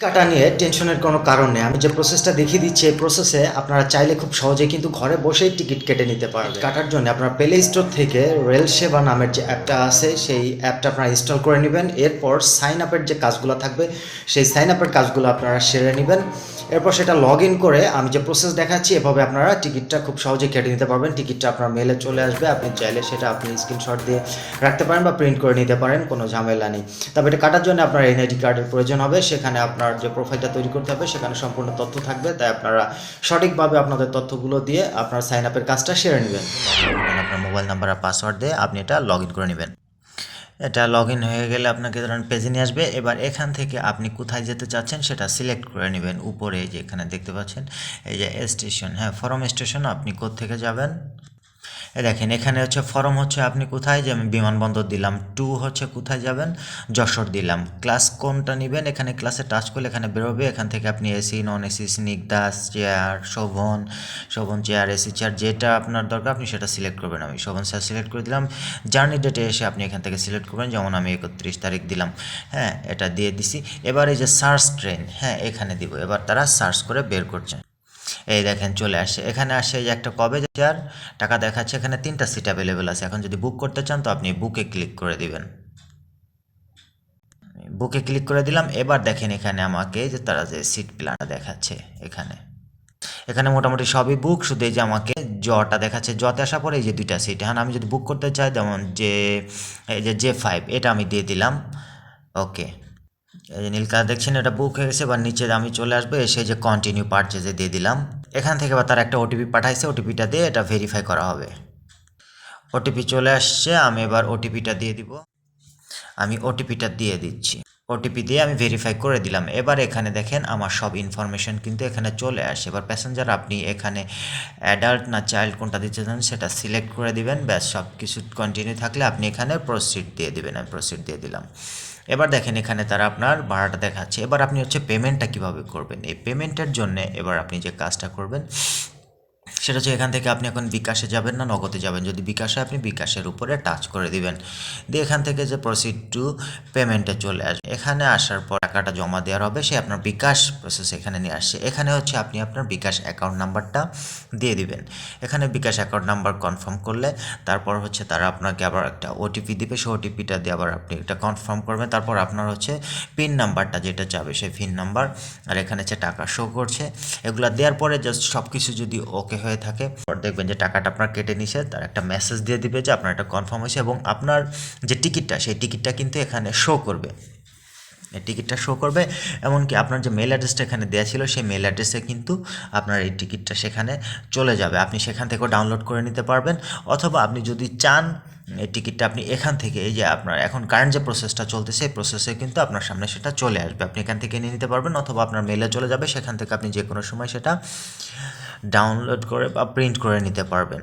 কাটা নিয়ে টেনশনের কোনো কারণ নেই। আমি যে প্রসেসটা দেখিয়ে দিচ্ছি এই প্রসেসে আপনারা চাইলে খুব সহজেই কিন্তু ঘরে বসেই টিকিট কেটে নিতে পারবেন। কাটার জন্য আপনার প্লে স্টোর থেকে রেল সেবা নামের যে অ্যাপটা আছে সেই অ্যাপটা আপনারা ইনস্টল করে নেবেন। এরপর সাইন আপের যে কাজগুলো থাকবে সেই সাইন আপের কাজগুলো আপনারা সেরে নেবেন। এরপর সেটা লগ ইন করে আমি যে প্রসেস দেখাচ্ছি এভাবে আপনারা টিকিটটা খুব সহজেই কেটে নিতে পারবেন। টিকিটটা আপনার মেলে চলে আসবে, আপনি চাইলে সেটা আপনি স্ক্রিনশট দিয়ে রাখতে পারেন বা প্রিন্ট করে নিতে পারেন, কোনো ঝামেলা নেই। তবে এটা কাটার জন্য আপনার এনআইডি কার্ডের প্রয়োজন হবে। সেখানে আপনার যে প্রোফাইলটা তৈরি করতে হবে সেখানে সম্পূর্ণ তথ্য থাকবে, তাই আপনারা সঠিকভাবে আপনাদের তথ্যগুলো দিয়ে আপনার সাইন আপের কাজটা সেরে নেবেন। আপনার মোবাইল নাম্বার আর পাসওয়ার্ড দিয়ে আপনি এটা লগ ইন করে নেবেন। এটা লগ ইন হয়ে গেলে আপনাকে ধরেন পেজে নিয়ে আসবে। এবার এখান থেকে আপনি কোথায় যেতে চাচ্ছেন সেটা সিলেক্ট করে নেবেন। উপরে যে এখানে দেখতে পাচ্ছেন এই যে স্টেশন, হ্যাঁ ফরম স্টেশন, আপনি কোত্থেকে যাবেন। দেখেন এখানে হচ্ছে ফরম হচ্ছে আপনি কোথায়, যে আমি বিমানবন্দর দিলাম। টু হচ্ছে কোথায় যাবেন, যশোর দিলাম। ক্লাস কোনটা নেবেন, এখানে ক্লাসে টাচ করলে এখানে বেরোবে। এখান থেকে আপনি AC, non AC, Snigdha chair, Shovan chair, AC chair, যেটা আপনার দরকার আপনি সেটা সিলেক্ট করবেন। আমি শোভন চেয়ার সিলেক্ট করে দিলাম। জার্নি ডেটে এসে আপনি এখান থেকে সিলেক্ট করবেন, যেমন আমি 31 তারিখ দিলাম। হ্যাঁ এটা দিয়ে দিছি। এবার এই যে সার্চ ট্রেন, হ্যাঁ এখানে দিব। এবার তারা সার্চ করে বের করছে। এই দেখেন চলে আসে, এখানে আসে যে একটা কবে চেয়ার টাকা দেখাচ্ছে, এখানে 3টা সিট অ্যাভেলেবেল আছে। এখন যদি বুক করতে চান তো আপনি বুকে ক্লিক করে দিবেন। বুকে ক্লিক করে দিলাম। এবার দেখেন এখানে আমাকে যে তারা যে সিট প্ল্যানটা দেখাচ্ছে, এখানে এখানে মোটামুটি সবই বুক, শুধু এই যে আমাকে জটা দেখাচ্ছে। জতে আসার পরে এই যে 2টা সিট। এখন আমি যদি বুক করতে চাই, যেমন যে এই যে J5 এটা আমি দিয়ে দিলাম। ওকে, এই যে নীল কালার দেখছেন এটা বুক হয়ে গেছে। এবার নিচে আমি চলে আসবো, এসে যে কন্টিনিউ পারচেজে দিয়ে দিলাম। এখান থেকে আবার তার একটা ওটিপি পাঠাইছে, ওটিপিটা দিয়ে এটা ভেরিফাই করা হবে। ওটিপি চলে আসছে, আমি এবার ওটিপিটা দিয়ে দিব। আমি ওটিপিটা দিয়ে দিচ্ছি। ওটিপি দিয়ে আমি ভেরিফাই করে দিলাম। এবার এখানে দেখেন আমার সব ইনফরমেশন কিন্তু এখানে চলে আসে। এবার প্যাসেঞ্জার আপনি এখানে অ্যাডাল্ট না চাইল্ড কোনটা দিতে চান সেটা সিলেক্ট করে দিবেন। ব্যাস সব কিছু কন্টিনিউ থাকলে আপনি এখানে প্রসিড দিয়ে দিবেন। আমি প্রসিড দিয়ে দিলাম। এবার দেখেন এখানে তারা আপনার ভাড়াটা দেখাচ্ছে। এবার আপনি হচ্ছে পেমেন্টটা কিভাবে করবেন, এই পেমেন্টের জন্য এবার আপনি যে কাজটা করবেন সেটা হচ্ছে এখান থেকে আপনি এখন বিকাশে যাবেন না নগদে যাবেন। যদি বিকাশে, আপনি বিকাশের উপরে টাচ করে দিবেন, দিয়ে এখান থেকে যে প্রসিড টু পেমেন্টে চলে আসবে। এখানে আসার পর টাকাটা জমা দেওয়ার হবে, সে আপনার বিকাশ প্রসেস এখানে নিয়ে আসছে। এখানে হচ্ছে আপনি আপনার বিকাশ অ্যাকাউন্ট নাম্বারটা দিয়ে দিবেন। এখানে বিকাশ অ্যাকাউন্ট নাম্বার কনফার্ম করলে তারপর হচ্ছে তারা আপনাকে আবার একটা ওটিপি দিবে, সেই ওটিপিটা দিয়ে আবার আপনি এটা কনফার্ম করবেন। তারপর আপনার হচ্ছে পিন নাম্বারটা যেটা চাবে সেই পিন নাম্বার, আর এখানে হচ্ছে টাকা শো করছে। এগুলা দেওয়ার পরে জাস্ট সব কিছু যদি ওকে হয়ে থাকে, দেখবেন যে টাকাটা আপনার কেটে নিছে, তার একটা মেসেজ দিয়ে দিবে যে আপনার এটা কনফার্ম হয়েছে, এবং আপনার যে টিকিটটা সেই টিকিটটা কিন্তু এখানে শো করবে। এই টিকিটটা শো করবে, এমনকি আপনার যে মেল অ্যাড্রেসটা এখানে দেওয়া ছিল সেই মেল অ্যাড্রেসে কিন্তু আপনার এই টিকিটটা সেখানে চলে যাবে। আপনি সেখান থেকেও ডাউনলোড করে নিতে পারবেন, অথবা আপনি যদি চান এই টিকিটটা আপনি এখান থেকে, এই যে আপনার এখন কারেন্ট যে প্রসেসটা চলতেছে এই প্রসেসে কিন্তু আপনার সামনে সেটা চলে আসবে, আপনি এখান থেকে নিয়ে নিতে পারবেন, অথবা আপনার মেলে চলে যাবে, সেখান থেকে আপনি যে কোনো সময় সেটা ডাউনলোড করে বা প্রিন্ট করে নিতে পারবেন।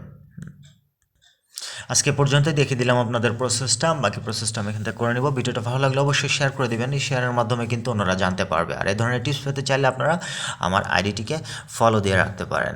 আজকে পর্যন্তই দেখিয়ে দিলাম আপনাদের প্রসেসটা, বাকি প্রসেসটা আমি এখান থেকে করে নেব। ভিডিওটা ভালো লাগলে অবশ্যই শেয়ার করে দেবেন, এই শেয়ারের মাধ্যমে কিন্তু অন্যরা জানতে পারবে। আর এই ধরনের টিপস পেতে চাইলে আপনারা আমার আইডিটিকে ফলো দিয়ে রাখতে পারেন।